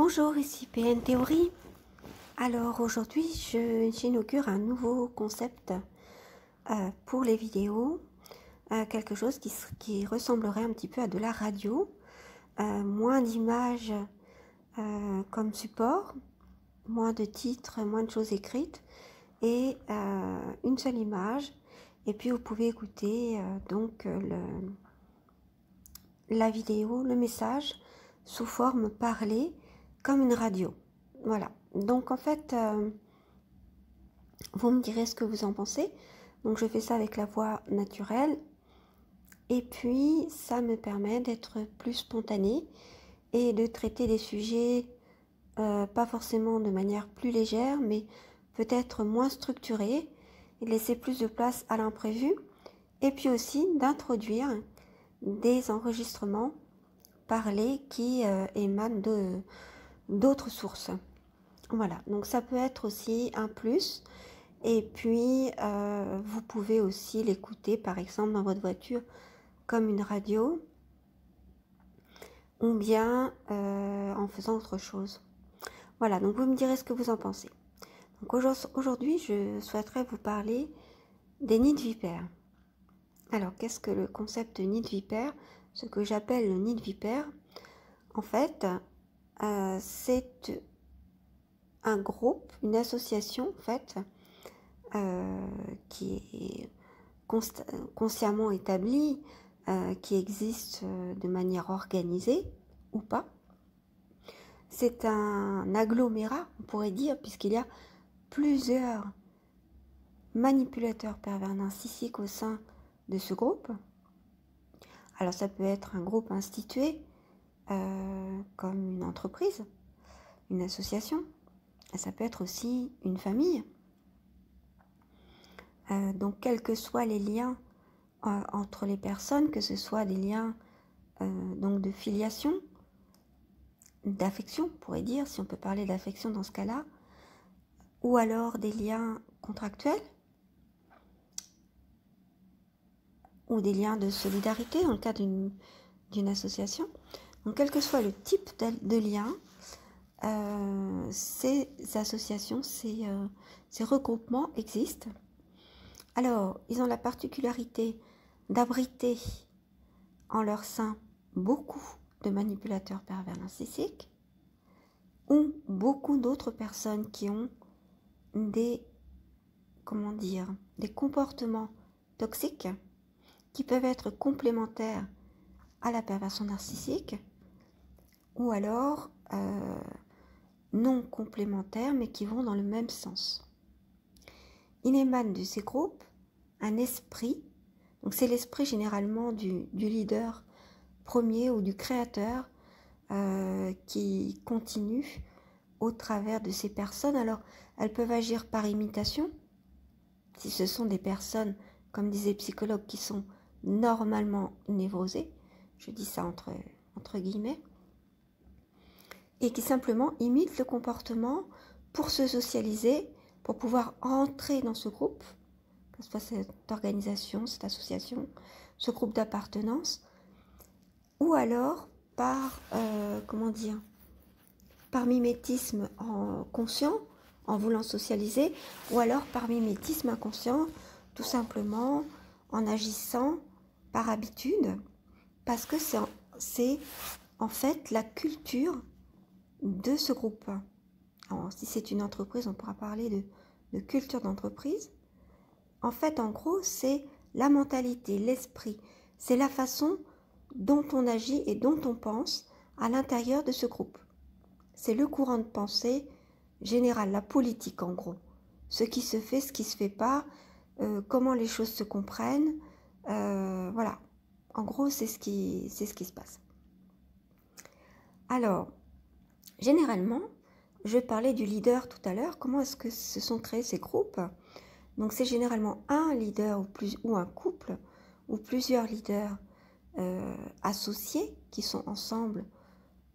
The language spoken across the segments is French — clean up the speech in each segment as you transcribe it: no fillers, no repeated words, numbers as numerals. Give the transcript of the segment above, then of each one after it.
Bonjour, ici PN Théorie. Alors aujourd'hui, j'inaugure un nouveau concept pour les vidéos, quelque chose qui ressemblerait un petit peu à de la radio, moins d'images comme support, moins de titres, moins de choses écrites et une seule image. Et puis vous pouvez écouter la vidéo, le message sous forme parlée comme une radio. Voilà, donc en fait, vous me direz ce que vous en pensez. Donc je fais ça avec la voix naturelle. Et puis, ça me permet d'être plus spontanée et de traiter des sujets, pas forcément de manière plus légère, mais peut-être moins structurée, et laisser plus de place à l'imprévu. Et puis aussi d'introduire des enregistrements parlés qui émanent d'autres sources. Voilà, donc ça peut être aussi un plus. Et puis, vous pouvez aussi l'écouter, par exemple, dans votre voiture, comme une radio, ou bien en faisant autre chose. Voilà, donc vous me direz ce que vous en pensez. Donc aujourd'hui, je souhaiterais vous parler des nids de vipères. Alors, qu'est-ce que le concept de nid de vipère? Ce que j'appelle le nid de vipère, en fait, c'est un groupe, une association, en fait, qui est consciemment établie, qui existe de manière organisée ou pas. C'est un agglomérat, on pourrait dire, puisqu'il y a plusieurs manipulateurs pervers narcissiques au sein de ce groupe. Alors ça peut être un groupe institué, comme une entreprise, une association. Ça peut être aussi une famille. Donc quels que soient les liens entre les personnes, que ce soit des liens donc de filiation, d'affection, on pourrait dire, si on peut parler d'affection dans ce cas-là, ou alors des liens contractuels, ou des liens de solidarité dans le cas d'une association. Donc quel que soit le type de lien, ces associations, ces regroupements existent. Alors, ils ont la particularité d'abriter en leur sein beaucoup de manipulateurs pervers narcissiques ou beaucoup d'autres personnes qui ont des comportements toxiques qui peuvent être complémentaires à la perversion narcissique ou alors non complémentaires mais qui vont dans le même sens. Il émane de ces groupes un esprit, donc c'est l'esprit généralement du leader premier ou du créateur qui continue au travers de ces personnes. Alors elles peuvent agir par imitation, si ce sont des personnes, comme disaient les psychologues, qui sont normalement névrosées, je dis ça entre guillemets, et qui simplement imitent le comportement pour se socialiser, pour pouvoir entrer dans ce groupe, que ce soit cette organisation, cette association, ce groupe d'appartenance, ou alors par, par mimétisme conscient, en voulant socialiser, ou alors par mimétisme inconscient, tout simplement en agissant par habitude, parce que c'est en fait la culture de ce groupe. Alors, si c'est une entreprise, on pourra parler de culture d'entreprise. En fait, en gros, c'est la mentalité, l'esprit, c'est la façon dont on agit et dont on pense à l'intérieur de ce groupe. C'est le courant de pensée général, la politique en gros. Ce qui se fait, ce qui ne se fait pas, comment les choses se comprennent. Voilà, en gros, c'est ce qui se passe. Alors, généralement, je parlais du leader tout à l'heure. Comment est-ce que se sont créés ces groupes? Donc, c'est généralement un leader ou un couple ou plusieurs leaders associés qui sont ensemble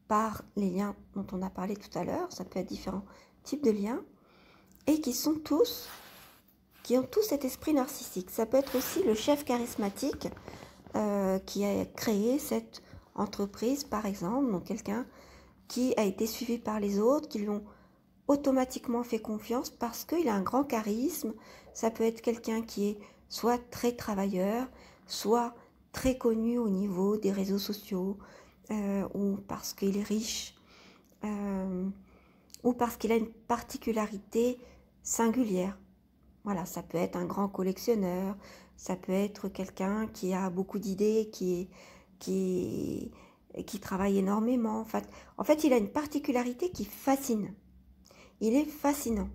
par les liens dont on a parlé tout à l'heure. Ça peut être différents types de liens et qui ont tous cet esprit narcissique. Ça peut être aussi le chef charismatique qui a créé cette entreprise, par exemple, donc quelqu'un qui a été suivi par les autres, qui lui ont automatiquement fait confiance parce qu'il a un grand charisme. Ça peut être quelqu'un qui est soit très travailleur, soit très connu au niveau des réseaux sociaux, ou parce qu'il est riche, ou parce qu'il a une particularité singulière. Voilà, ça peut être un grand collectionneur, ça peut être quelqu'un qui a beaucoup d'idées, qui travaille énormément. En fait, il a une particularité qui fascine. Il est fascinant.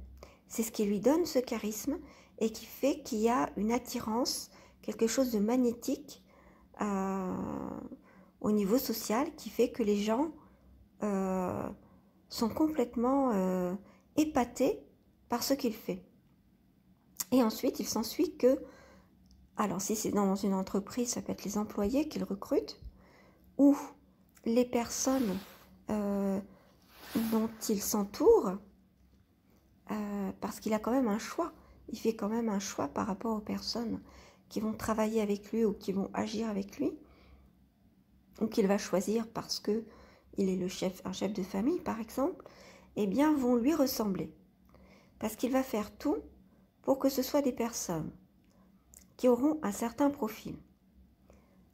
C'est ce qui lui donne ce charisme et qui fait qu'il y a une attirance, quelque chose de magnétique au niveau social qui fait que les gens sont complètement épatés par ce qu'il fait. Et ensuite, il s'ensuit que, alors si c'est dans une entreprise, ça peut être les employés qu'il recrute, ou les personnes dont il s'entoure, parce qu'il a quand même un choix. Il fait quand même un choix par rapport aux personnes qui vont travailler avec lui ou qui vont agir avec lui, ou qu'il va choisir parce que il est un chef de famille par exemple, eh bien vont lui ressembler. Parce qu'il va faire tout pour que ce soit des personnes qui auront un certain profil.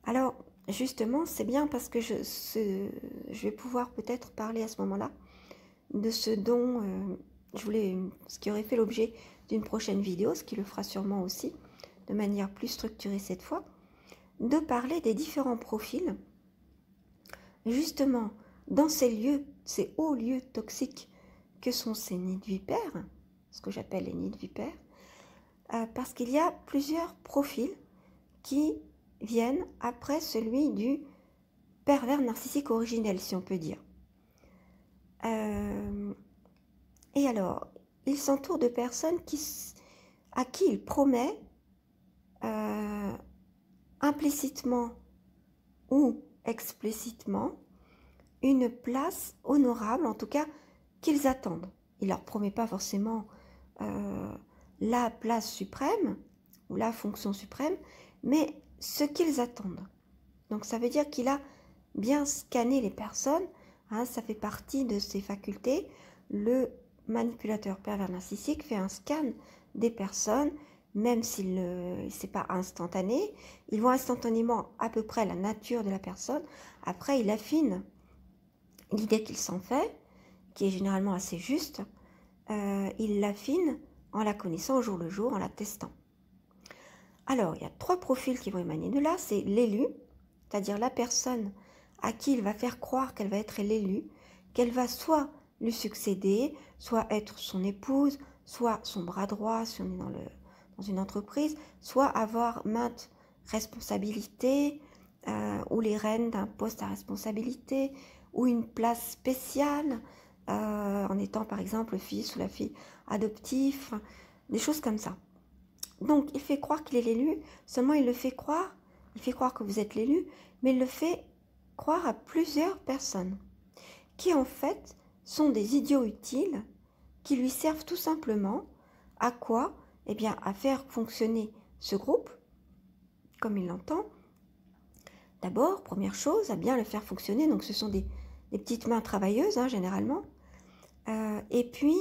Alors justement c'est bien parce que je vais pouvoir peut-être parler à ce moment-là de ce dont ce qui aurait fait l'objet d'une prochaine vidéo, ce qui le fera sûrement aussi, de manière plus structurée cette fois, de parler des différents profils, justement, dans ces lieux, ces hauts lieux toxiques que sont ces nids de vipères, ce que j'appelle les nids de vipères, parce qu'il y a plusieurs profils qui viennent après celui du pervers narcissique originel, si on peut dire. Et alors, il s'entoure de personnes à qui il promet implicitement ou explicitement une place honorable, en tout cas qu'ils attendent. Il ne leur promet pas forcément la place suprême ou la fonction suprême, mais ce qu'ils attendent. Donc ça veut dire qu'il a bien scanné les personnes, hein, ça fait partie de ses facultés. Le manipulateur pervers narcissique fait un scan des personnes, même si ce n'est pas instantané. Il voit instantanément à peu près la nature de la personne. Après, il affine l'idée qu'il s'en fait, qui est généralement assez juste. Il l'affine en la connaissant au jour le jour, en la testant. Alors, il y a 3 profils qui vont émaner de là. C'est l'élu, c'est-à-dire la personne à qui il va faire croire qu'elle va être l'élu, qu'elle va soit lui succéder, soit être son épouse, soit son bras droit si on est dans une entreprise, soit avoir maintes responsabilités ou les rênes d'un poste à responsabilité ou une place spéciale en étant par exemple le fils ou la fille adoptif, des choses comme ça. Donc il fait croire qu'il est l'élu, seulement il fait croire que vous êtes l'élu, mais il le fait croire à plusieurs personnes qui en fait sont des idiots utiles qui lui servent tout simplement à quoi? Eh bien à faire fonctionner ce groupe comme il l'entend. D'abord, première chose, à bien le faire fonctionner, donc ce sont des petites mains travailleuses hein, généralement, et puis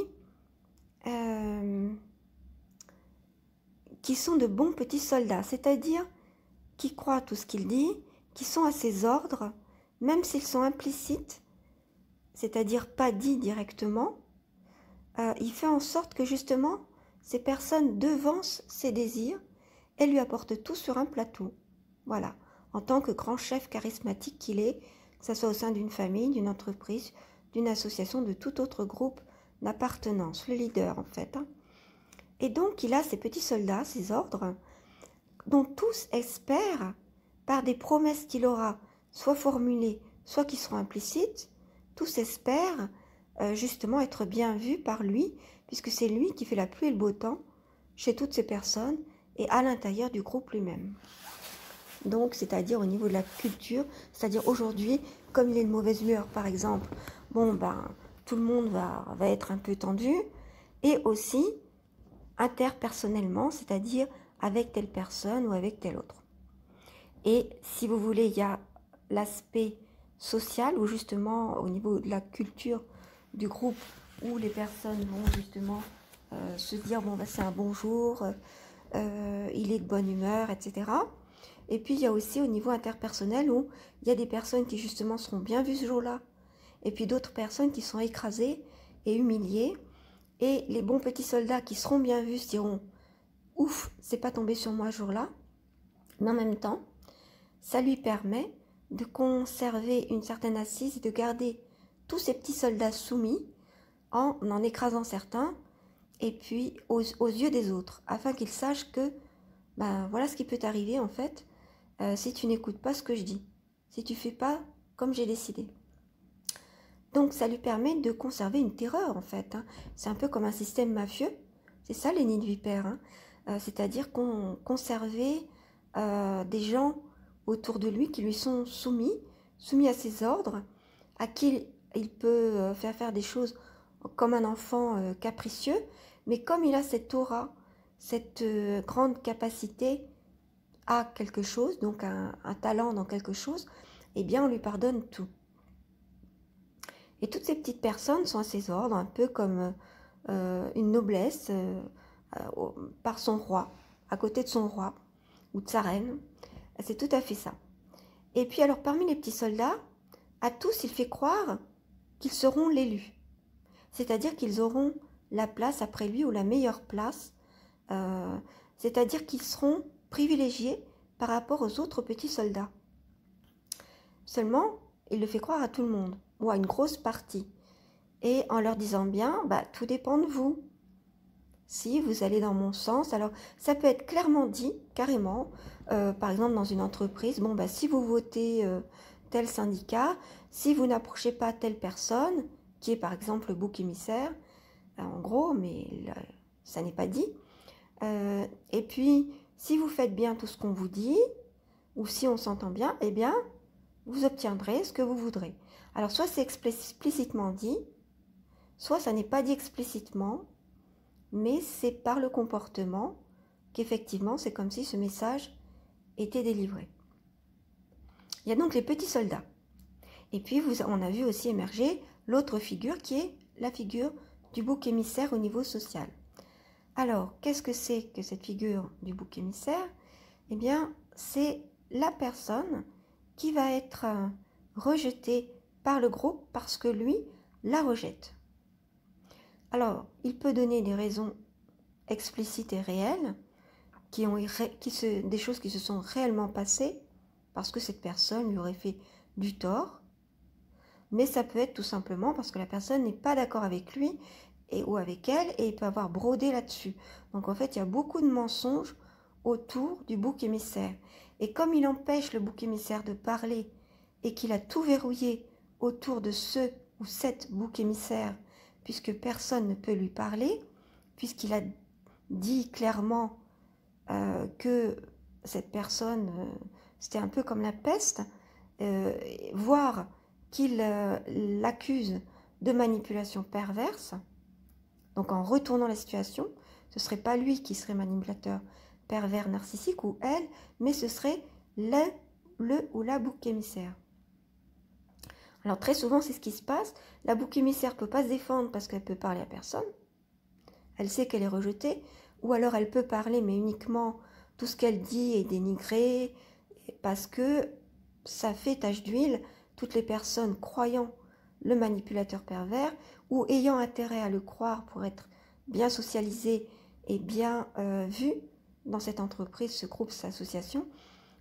qui sont de bons petits soldats, c'est-à-dire qui croient tout ce qu'il dit, qui sont à ses ordres, même s'ils sont implicites, c'est-à-dire pas dits directement. Il fait en sorte que justement ces personnes devancent ses désirs et lui apportent tout sur un plateau. Voilà, en tant que grand chef charismatique qu'il est, que ce soit au sein d'une famille, d'une entreprise, d'une association, de tout autre groupe d'appartenance, le leader en fait. Hein. Et donc il a ces petits soldats, ces ordres, dont tous espèrent, par des promesses qu'il aura, soit formulées, soit qui seront implicites, tous espèrent justement être bien vus par lui, puisque c'est lui qui fait la pluie et le beau temps chez toutes ces personnes et à l'intérieur du groupe lui-même. Donc, c'est-à-dire au niveau de la culture, c'est-à-dire aujourd'hui, comme il est de mauvaise humeur par exemple, tout le monde va être un peu tendu, et aussi interpersonnellement, c'est-à-dire avec telle personne ou avec telle autre. Et si vous voulez, il y a l'aspect social, ou justement au niveau de la culture du groupe, où les personnes vont justement se dire, bon, bah, c'est un bon jour, il est de bonne humeur, etc. Et puis il y a aussi au niveau interpersonnel, où il y a des personnes qui justement seront bien vues ce jour-là, et puis d'autres personnes qui sont écrasées et humiliées, et les bons petits soldats qui seront bien vus se diront, ouf, c'est pas tombé sur moi ce jour-là. Mais en même temps, ça lui permet de conserver une certaine assise et de garder tous ces petits soldats soumis en écrasant certains, et puis aux yeux des autres, afin qu'ils sachent que ben, voilà ce qui peut t'arriver en fait si tu n'écoutes pas ce que je dis, si tu fais pas comme j'ai décidé. Donc ça lui permet de conserver une terreur en fait, hein. C'est un peu comme un système mafieux, c'est ça les nids de vipères, hein. C'est-à-dire qu'on conservait des gens autour de lui qui lui sont soumis à ses ordres, à qui il peut faire des choses comme un enfant capricieux, mais comme il a cette aura, cette grande capacité à quelque chose, donc un talent dans quelque chose, eh bien on lui pardonne tout. Et toutes ces petites personnes sont à ses ordres, un peu comme une noblesse par son roi, à côté de son roi ou de sa reine. C'est tout à fait ça. Et puis alors parmi les petits soldats, à tous il fait croire qu'ils seront l'élu. C'est-à-dire qu'ils auront la place après lui, ou la meilleure place. C'est-à-dire qu'ils seront privilégiés par rapport aux autres petits soldats. Seulement, il le fait croire à tout le monde, ou à une grosse partie. Et en leur disant bien, bah, tout dépend de vous. Si vous allez dans mon sens, alors ça peut être clairement dit, carrément, par exemple dans une entreprise, bon, bah, si vous votez tel syndicat, si vous n'approchez pas telle personne, qui est par exemple le bouc émissaire, en gros, mais là, ça n'est pas dit. Et puis, si vous faites bien tout ce qu'on vous dit, ou si on s'entend bien, eh bien, vous obtiendrez ce que vous voudrez. Alors, soit c'est explicitement dit, soit ça n'est pas dit explicitement, mais c'est par le comportement qu'effectivement, c'est comme si ce message était délivré. Il y a donc les petits soldats. Et puis, on a vu aussi émerger l'autre figure qui est la figure du bouc émissaire au niveau social. Alors, qu'est-ce que c'est que cette figure du bouc émissaire? Eh bien, c'est la personne qui va être rejetée par le groupe parce que lui la rejette. Alors, il peut donner des raisons explicites et réelles, des choses qui se sont réellement passées, parce que cette personne lui aurait fait du tort, mais ça peut être tout simplement parce que la personne n'est pas d'accord avec lui ou avec elle, et il peut avoir brodé là-dessus. Donc en fait, il y a beaucoup de mensonges autour du bouc émissaire. Et comme il empêche le bouc émissaire de parler, et qu'il a tout verrouillé autour de ce ou cette bouc émissaire, puisque personne ne peut lui parler, puisqu'il a dit clairement que cette personne, c'était un peu comme la peste, voire qu'il l'accuse de manipulation perverse. Donc en retournant la situation, ce ne serait pas lui qui serait manipulateur pervers narcissique ou elle, mais ce serait le ou la bouc émissaire. Alors très souvent, c'est ce qui se passe. La bouc émissaire ne peut pas se défendre parce qu'elle peut parler à personne. Elle sait qu'elle est rejetée, ou alors elle peut parler, mais uniquement tout ce qu'elle dit est dénigré, parce que ça fait tache d'huile toutes les personnes croyant le manipulateur pervers, ou ayant intérêt à le croire pour être bien socialisé et bien vu dans cette entreprise, ce groupe, cette association,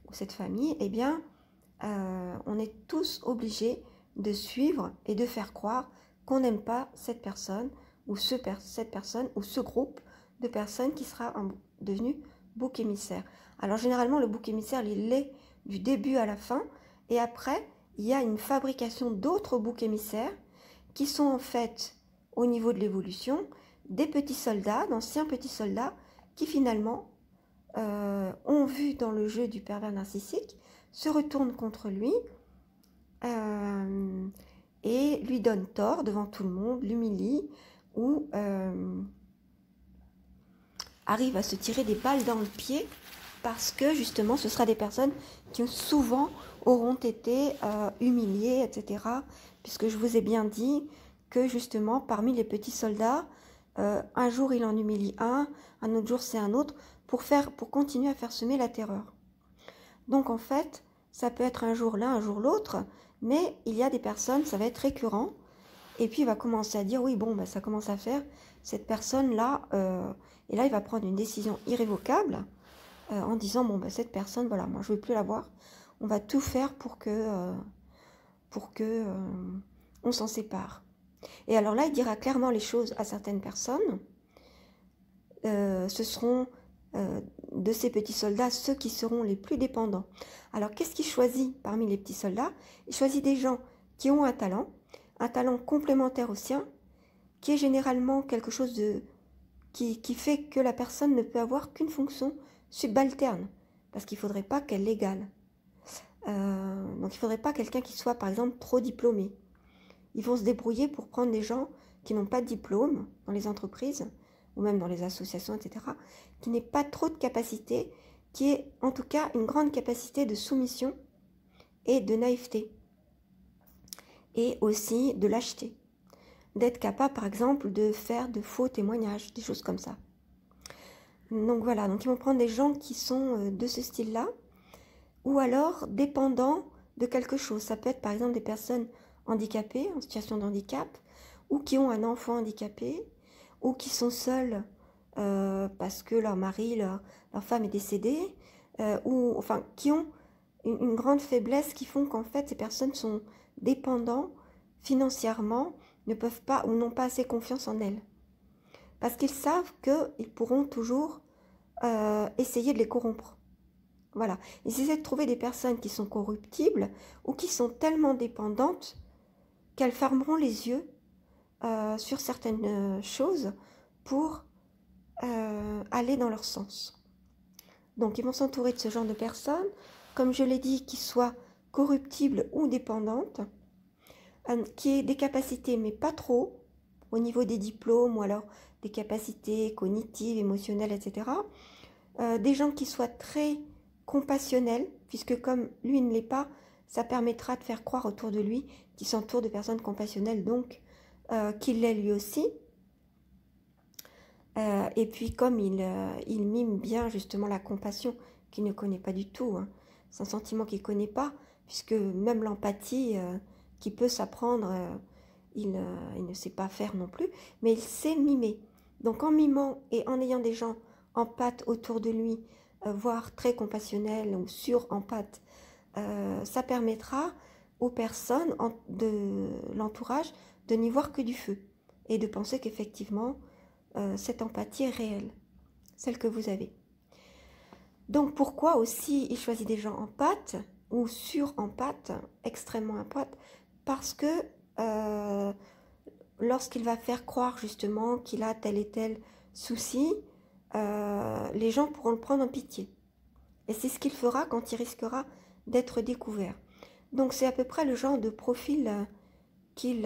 ou cette famille. Eh bien, on est tous obligés de suivre et de faire croire qu'on n'aime pas cette personne, ou cette personne, ou ce groupe de personnes qui sera devenu bouc émissaire. Alors généralement, le bouc émissaire, il est du début à la fin, et après, il y a une fabrication d'autres boucs émissaires qui sont en fait, au niveau de l'évolution, des petits soldats, d'anciens petits soldats, qui finalement ont vu dans le jeu du pervers narcissique, se retournent contre lui et lui donnent tort devant tout le monde, l'humilient, ou arrivent à se tirer des balles dans le pied, parce que justement ce sera des personnes qui souvent auront été humiliés, etc. Puisque je vous ai bien dit que justement, parmi les petits soldats, un jour il en humilie un autre jour c'est un autre, pour continuer à faire semer la terreur. Donc en fait, ça peut être un jour l'un, un jour l'autre, mais il y a des personnes, ça va être récurrent, et puis il va commencer à dire, oui, bon, bah, ça commence à faire, cette personne-là, et là il va prendre une décision irrévocable, en disant, bon, bah, cette personne, voilà, moi je ne veux plus la voir, on va tout faire pour que on s'en sépare. Et alors là, il dira clairement les choses à certaines personnes, ce seront de ces petits soldats ceux qui seront les plus dépendants. Alors qu'est-ce qu'il choisit parmi les petits soldats? Il choisit des gens qui ont un talent complémentaire au sien, qui est généralement quelque chose qui fait que la personne ne peut avoir qu'une fonction subalterne, parce qu'il ne faudrait pas qu'elle l'égale. Donc il ne faudrait pas quelqu'un qui soit par exemple trop diplômé. Ils vont se débrouiller pour prendre des gens qui n'ont pas de diplôme dans les entreprises, ou même dans les associations, etc., qui n'aient pas trop de capacité, qui ait en tout cas une grande capacité de soumission et de naïveté, et aussi de lâcheté, d'être capable par exemple de faire de faux témoignages, des choses comme ça. Donc voilà, donc ils vont prendre des gens qui sont de ce style-là, ou alors dépendants de quelque chose. Ça peut être par exemple des personnes handicapées, en situation de handicap, ou qui ont un enfant handicapé, ou qui sont seuls parce que leur mari, leur femme est décédée, ou enfin qui ont une grande faiblesse qui font qu'en fait ces personnes sont dépendants financièrement, ne peuvent pas ou n'ont pas assez confiance en elles. Parce qu'ils savent qu'ils pourront toujours essayer de les corrompre. Voilà, ils essaient de trouver des personnes qui sont corruptibles ou qui sont tellement dépendantes qu'elles fermeront les yeux sur certaines choses pour aller dans leur sens. Donc ils vont s'entourer de ce genre de personnes, comme je l'ai dit, qui soient corruptibles ou dépendantes, qui aient des capacités, mais pas trop, au niveau des diplômes ou alors des capacités cognitives, émotionnelles, etc. Des gens qui soient très compassionnels, puisque comme lui ne l'est pas, ça permettra de faire croire autour de lui qu'il s'entoure de personnes compassionnelles, donc qu'il l'est lui aussi. Et puis comme il mime bien justement la compassion qu'il ne connaît pas du tout, hein. C'est un sentiment qu'il ne connaît pas, puisque même l'empathie qui peut s'apprendre, il ne sait pas faire non plus, mais il sait mimer. Donc en mimant et en ayant des gens empathes autour de lui, voire très compassionnels ou sur-empathes, ça permettra aux personnes de l'entourage de n'y voir que du feu et de penser qu'effectivement, cette empathie est réelle, celle que vous avez. Donc pourquoi aussi il choisit des gens empathes ou sur-empathes, extrêmement empathes? Parce que lorsqu'il va faire croire justement qu'il a tel et tel souci, les gens pourront le prendre en pitié. Et c'est ce qu'il fera quand il risquera d'être découvert. Donc c'est à peu près le genre de profil qu'il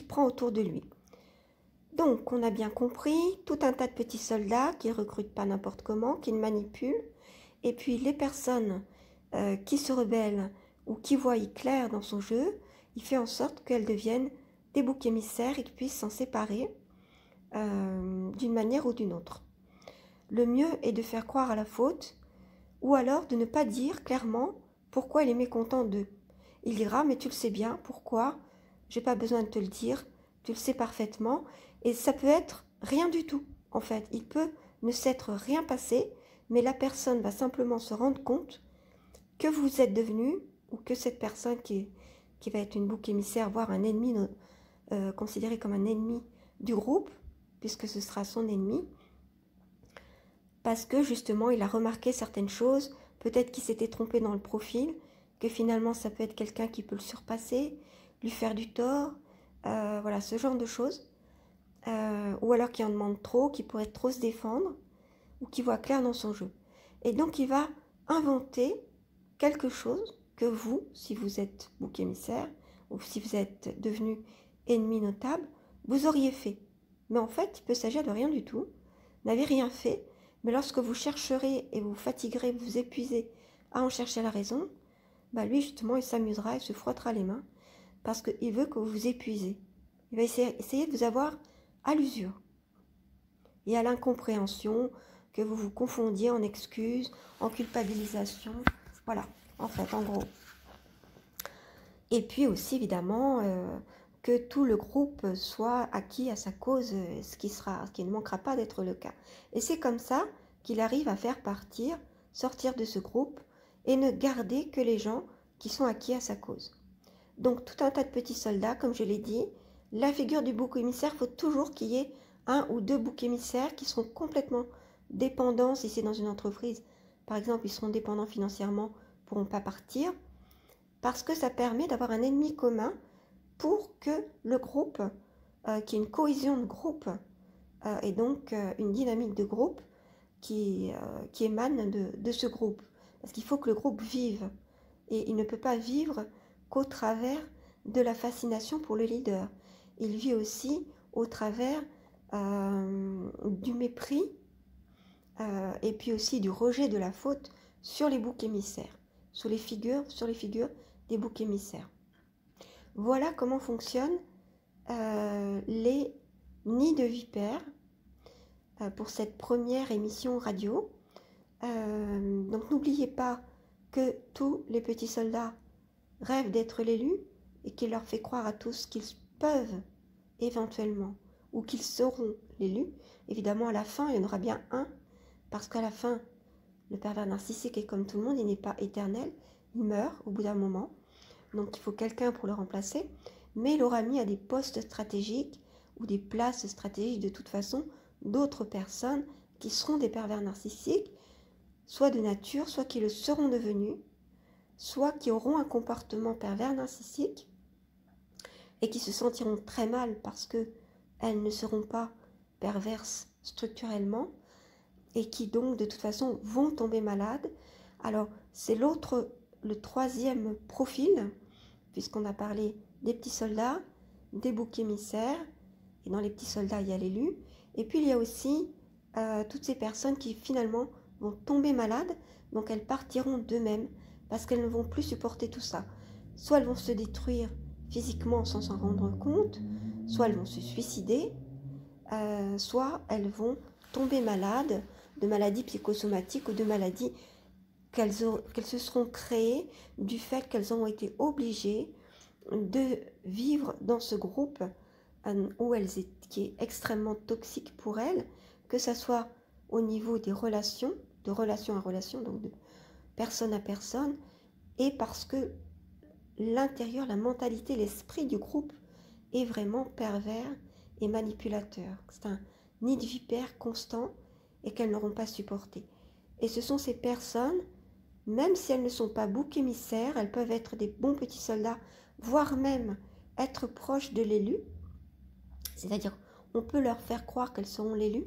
prend autour de lui. Donc, on a bien compris, tout un tas de petits soldats qui ne recrutent pas n'importe comment, qui le manipulent, et puis les personnes qui se rebellent ou qui voient clair dans son jeu, il fait en sorte qu'elles deviennent des boucs émissaires et qu'ils puissent s'en séparer d'une manière ou d'une autre. Le mieux est de faire croire à la faute, ou alors de ne pas dire clairement pourquoi il est mécontent d'eux. Il dira, mais tu le sais bien, pourquoi? J'ai pas besoin de te le dire, tu le sais parfaitement. Et ça peut être rien du tout, en fait. Il peut ne s'être rien passé, mais la personne va simplement se rendre compte que vous êtes devenu, ou que cette personne qui va être une bouc émissaire, voire un ennemi, considéré comme un ennemi du groupe, puisque ce sera son ennemi, parce que justement il a remarqué certaines choses, peut-être qu'il s'était trompé dans le profil, que finalement ça peut être quelqu'un qui peut le surpasser, lui faire du tort, voilà, ce genre de choses. Ou alors qui en demande trop, qui pourrait trop se défendre, ou qui voit clair dans son jeu. Et donc il va inventer quelque chose que vous, si vous êtes bouc émissaire, ou si vous êtes devenu ennemi notable, vous auriez fait. Mais en fait, il peut s'agir de rien du tout. Vous n'avez rien fait, mais lorsque vous chercherez et vous fatiguerez, vous épuisez à en chercher la raison, bah lui justement il s'amusera, il se frottera les mains parce qu'il veut que vous vous épuisez. Il va essayer de vous avoir à l'usure et à l'incompréhension, que vous vous confondiez en excuses, en culpabilisation. Voilà, en fait, en gros. Et puis aussi, évidemment, que tout le groupe soit acquis à sa cause, ce qui ne manquera pas d'être le cas. Et c'est comme ça qu'il arrive à faire sortir de ce groupe et ne garder que les gens qui sont acquis à sa cause. Donc tout un tas de petits soldats, comme je l'ai dit, la figure du bouc émissaire, il faut toujours qu'il y ait un ou deux boucs émissaires qui seront complètement dépendants, si c'est dans une entreprise, par exemple, ils seront dépendants financièrement, ne pourront pas partir, parce que ça permet d'avoir un ennemi commun pour que le groupe, qu'il y ait une cohésion de groupe, et donc une dynamique de groupe qui émane de ce groupe. Parce qu'il faut que le groupe vive, et il ne peut pas vivre qu'au travers de la fascination pour le leader. Il vit aussi au travers du mépris et puis aussi du rejet de la faute sur les boucs émissaires, sur les figures des boucs émissaires. Voilà comment fonctionnent les nids de vipères pour cette première émission radio. Donc n'oubliez pas que tous les petits soldats rêvent d'être l'élu et qu'il leur fait croire à tous qu'ils peuvent éventuellement ou qu'ils seront l'élu. Évidemment, à la fin, il y en aura bien un, parce qu'à la fin, le pervers narcissique est comme tout le monde, il n'est pas éternel, il meurt au bout d'un moment. Donc il faut quelqu'un pour le remplacer, mais il aura mis à des postes stratégiques ou des places stratégiques de toute façon d'autres personnes qui seront des pervers narcissiques, soit de nature, soit qui le seront devenus, soit qui auront un comportement pervers narcissique et qui se sentiront très mal parce qu'elles ne seront pas perverses structurellement et qui donc de toute façon vont tomber malades. Alors c'est le troisième profil, puisqu'on a parlé des petits soldats, des boucs émissaires, et dans les petits soldats il y a l'élu, et puis il y a aussi toutes ces personnes qui finalement vont tomber malades, donc elles partiront d'eux-mêmes parce qu'elles ne vont plus supporter tout ça. Soit elles vont se détruire physiquement sans s'en rendre compte, soit elles vont se suicider, soit elles vont tomber malades de maladies psychosomatiques ou de maladies qu'elles se seront créées du fait qu'elles ont été obligées de vivre dans ce groupe qui est extrêmement toxique pour elles, que ce soit au niveau des relations, de relation à relation, donc de personne à personne, et parce que l'intérieur, la mentalité, l'esprit du groupe est vraiment pervers et manipulateur. C'est un nid de vipère constant et qu'elles n'auront pas supporté. Et ce sont ces personnes, même si elles ne sont pas boucs émissaires, elles peuvent être des bons petits soldats, voire même être proches de l'élu, c'est-à-dire on peut leur faire croire qu'elles seront l'élu,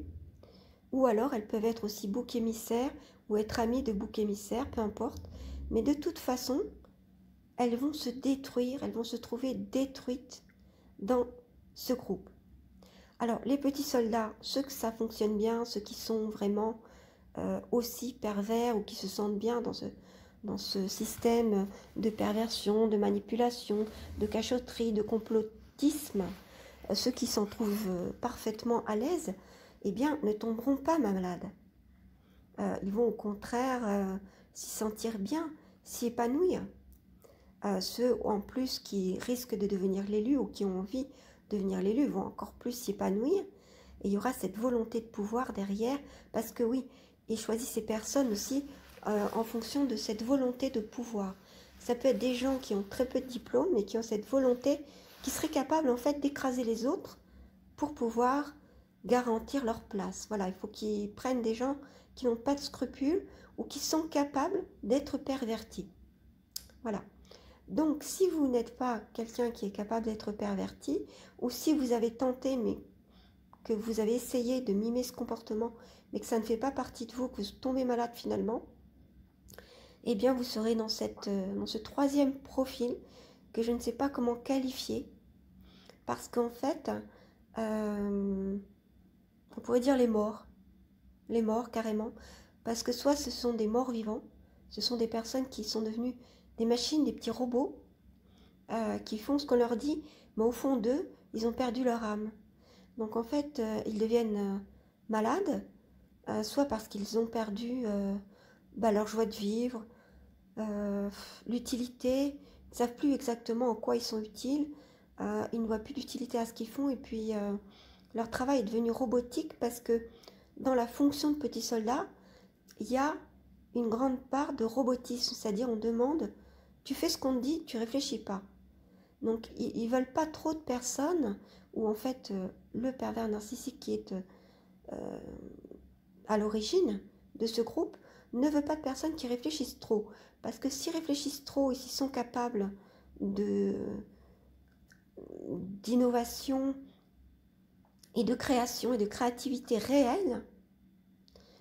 ou alors elles peuvent être aussi boucs émissaires ou être amies de boucs émissaires, peu importe, mais de toute façon, elles vont se détruire, elles vont se trouver détruites dans ce groupe. Alors, les petits soldats, ceux que ça fonctionne bien, ceux qui sont vraiment aussi pervers ou qui se sentent bien dans ce système de perversion, de manipulation, de cachotterie, de complotisme, ceux qui s'en trouvent parfaitement à l'aise, eh bien, ne tomberont pas malades. Ils vont au contraire s'y sentir bien, s'y épanouir. Ceux en plus qui risquent de devenir l'élu ou qui ont envie de devenir l'élu vont encore plus s'y épanouir. Et il y aura cette volonté de pouvoir derrière, parce que oui, ils choisissent ces personnes aussi en fonction de cette volonté de pouvoir. Ça peut être des gens qui ont très peu de diplômes, mais qui ont cette volonté, qui seraient capables en fait d'écraser les autres pour pouvoir garantir leur place. Voilà, il faut qu'ils prennent des gens qui n'ont pas de scrupules ou qui sont capables d'être pervertis. Voilà. Donc, si vous n'êtes pas quelqu'un qui est capable d'être perverti, ou si vous avez tenté, mais que vous avez essayé de mimer ce comportement, mais que ça ne fait pas partie de vous, que vous tombez malade finalement, eh bien, vous serez dans ce troisième profil que je ne sais pas comment qualifier, parce qu'en fait, on pourrait dire les morts carrément, parce que soit ce sont des morts vivants, ce sont des personnes qui sont devenues des machines, des petits robots qui font ce qu'on leur dit, mais au fond d'eux, ils ont perdu leur âme. Donc en fait, ils deviennent malades, soit parce qu'ils ont perdu leur joie de vivre, l'utilité, ils ne savent plus exactement en quoi ils sont utiles, ils ne voient plus d'utilité à ce qu'ils font, et puis leur travail est devenu robotique parce que dans la fonction de petit soldat, il y a une grande part de robotisme, c'est-à-dire on demande, tu fais ce qu'on te dit, tu réfléchis pas. Donc ils ne veulent pas trop de personnes, ou en fait le pervers narcissique qui est à l'origine de ce groupe ne veut pas de personnes qui réfléchissent trop. Parce que s'ils réfléchissent trop et s'ils sont capables d'innovation et de création et de créativité réelle,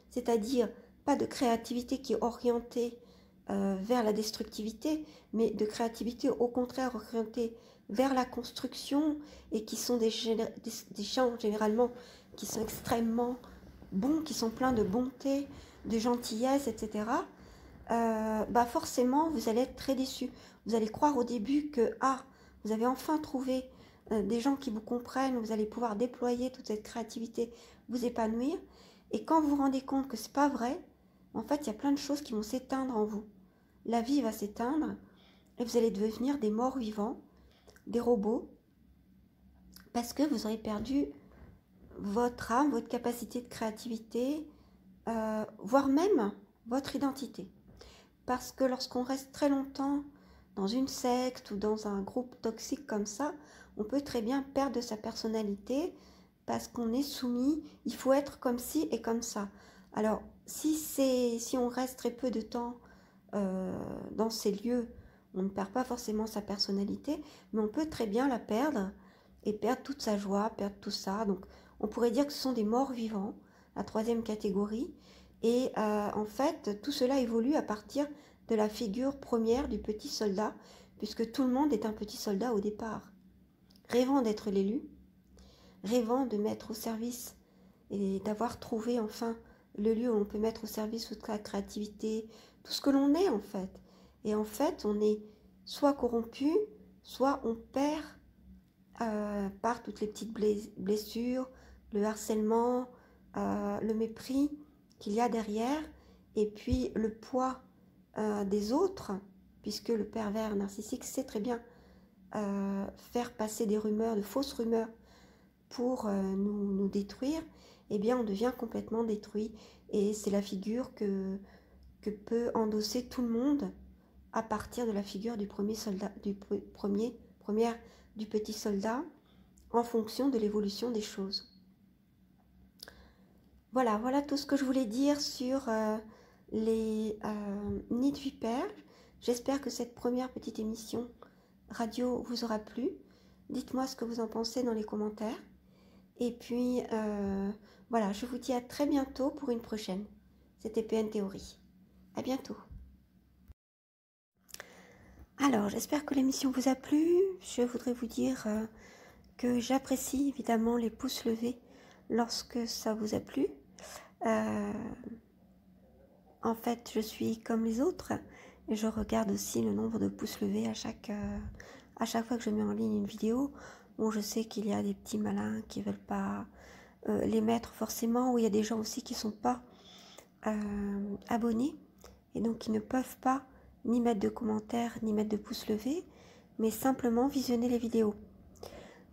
c'est-à-dire pas de créativité qui est orientée vers la destructivité, mais de créativité au contraire orientée vers la construction, et qui sont des gens généralement qui sont extrêmement bons, qui sont pleins de bonté, de gentillesse, etc., forcément vous allez être très déçus. Vous allez croire au début que vous avez enfin trouvé des gens qui vous comprennent, vous allez pouvoir déployer toute cette créativité, vous épanouir, et quand vous vous rendez compte que c'est pas vrai, en fait il y a plein de choses qui vont s'éteindre en vous. La vie va s'éteindre et vous allez devenir des morts vivants, des robots, parce que vous aurez perdu votre âme, votre capacité de créativité, voire même votre identité. Parce que lorsqu'on reste très longtemps dans une secte ou dans un groupe toxique comme ça, on peut très bien perdre sa personnalité parce qu'on est soumis, il faut être comme ci et comme ça. Alors, si on reste très peu de temps dans ces lieux, on ne perd pas forcément sa personnalité, mais on peut très bien la perdre et perdre toute sa joie, perdre tout ça. Donc, on pourrait dire que ce sont des morts vivants, la troisième catégorie. Et en fait, tout cela évolue à partir de la figure première du petit soldat, puisque tout le monde est un petit soldat au départ. Rêvant d'être l'élu, rêvant de mettre au service et d'avoir trouvé enfin le lieu où on peut mettre au service toute la créativité, tout ce que l'on est en fait. Et en fait, on est soit corrompu, soit on perd par toutes les petites blessures, le harcèlement, le mépris qu'il y a derrière, et puis le poids des autres, puisque le pervers narcissique sait très bien faire passer des rumeurs, de fausses rumeurs, pour nous détruire, eh bien on devient complètement détruit. Et c'est la figure que peut endosser tout le monde à partir de la figure du premier soldat, du petit soldat, en fonction de l'évolution des choses. Voilà tout ce que je voulais dire sur les nids de vipères. J'espère que cette première petite émission radio vous aura plu. Dites-moi ce que vous en pensez dans les commentaires. Et puis, voilà, je vous dis à très bientôt pour une prochaine. C'était PN Théorie. À bientôt. Alors, j'espère que l'émission vous a plu. Je voudrais vous dire que j'apprécie évidemment les pouces levés lorsque ça vous a plu. En fait, je suis comme les autres et je regarde aussi le nombre de pouces levés à chaque fois que je mets en ligne une vidéo. Bon, je sais qu'il y a des petits malins qui ne veulent pas les mettre forcément, ou il y a des gens aussi qui ne sont pas abonnés et donc qui ne peuvent pas ni mettre de commentaires ni mettre de pouces levés, mais simplement visionner les vidéos.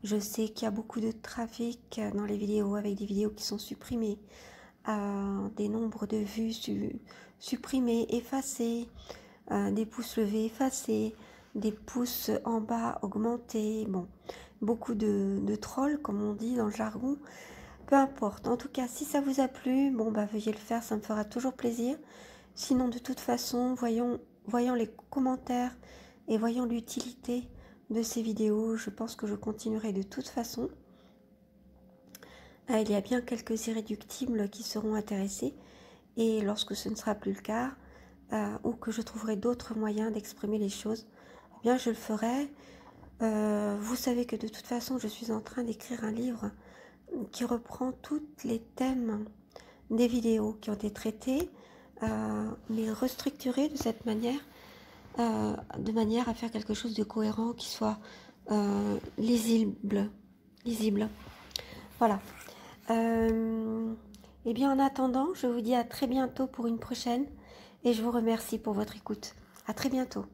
Je sais qu'il y a beaucoup de trafic dans les vidéos, avec des vidéos qui sont supprimées, des nombres de vues supprimés, effacés, des pouces levés effacés, des pouces en bas augmentés, bon, beaucoup de trolls comme on dit dans le jargon. Peu importe, en tout cas si ça vous a plu, bon veuillez le faire, ça me fera toujours plaisir. Sinon de toute façon, voyons les commentaires et voyons l'utilité de ces vidéos, je pense que je continuerai de toute façon. Il y a bien quelques irréductibles qui seront intéressés, et lorsque ce ne sera plus le cas, ou que je trouverai d'autres moyens d'exprimer les choses, eh bien je le ferai. Vous savez que de toute façon je suis en train d'écrire un livre qui reprend tous les thèmes des vidéos qui ont été traités, mais restructurés de cette manière de manière à faire quelque chose de cohérent, qui soit lisible. Voilà. Et bien en attendant, je vous dis à très bientôt pour une prochaine et je vous remercie pour votre écoute. À très bientôt.